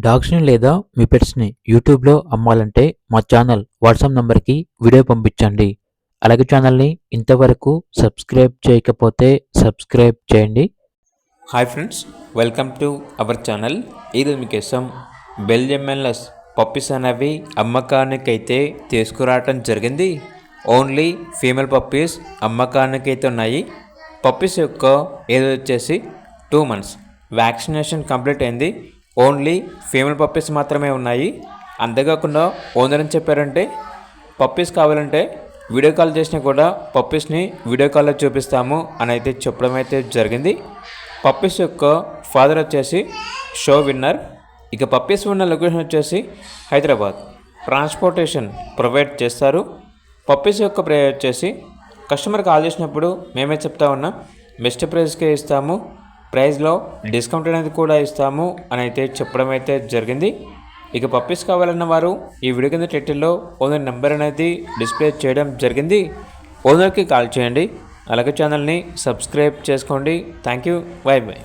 డాగ్స్‌ని లేదా మీ పెట్స్‌ని యూట్యూబ్‌లో అమ్మాలంటే మా ఛానల్ వాట్సాప్ నంబర్‌కి వీడియో పంపించండి. అలాగే ఛానల్‌ని ఇంతవరకు సబ్స్క్రైబ్ చేయకపోతే సబ్స్క్రైబ్ చేయండి. Hi friends, welcome to our channel. ఈరోజు మీకోసం బెల్జియన్ పప్పీస్ అనేవి అమ్మకానికైతే తీసుకురావటం జరిగింది. ఓన్లీ ఫీమేల్ పప్పీస్ అమ్మకానికైతే ఉన్నాయి. పప్పీస్ యొక్క ఏజ్ వచ్చేసి 2 months. వ్యాక్సినేషన్ కంప్లీట్ అయింది. ఓన్లీ ఫీమేల్ పప్పీస్ మాత్రమే ఉన్నాయి. అంతేకాకుండా ఓనర్ అని చెప్పారంటే పప్పీస్ కావాలంటే వీడియో కాల్ చేసినా కూడా పప్పీస్ని వీడియో కాల్లో చూపిస్తాము అని అయితే చెప్పడం అయితే జరిగింది. పప్పీస్ యొక్క ఫాదర్ వచ్చేసి షో విన్నర్. ఇక పప్పీస్ ఉన్న లొకేషన్ వచ్చేసి హైదరాబాద్. ట్రాన్స్పోర్టేషన్ ప్రొవైడ్ చేస్తారు. పప్పీస్ యొక్క ప్రైస్ వచ్చేసి కస్టమర్ కాల్ చేసినప్పుడు మేమే చెప్తా ఉన్నాం, బెస్ట్ ప్రైస్కే ఇస్తాము, ప్రైస్లో డిస్కౌంట్ అనేది కూడా ఇస్తాము అని అయితే చెప్పడం అయితే జరిగింది. ఇక పప్పీస్ కావాలన్న వారు ఈ వీడియో కింద టైటిల్లో ఓనర్ నెంబర్ అనేది డిస్ప్లే చేయడం జరిగింది. ఓనర్కి కాల్ చేయండి. అలాగే ఛానల్ని సబ్స్క్రైబ్ చేసుకోండి. Thank you. By by.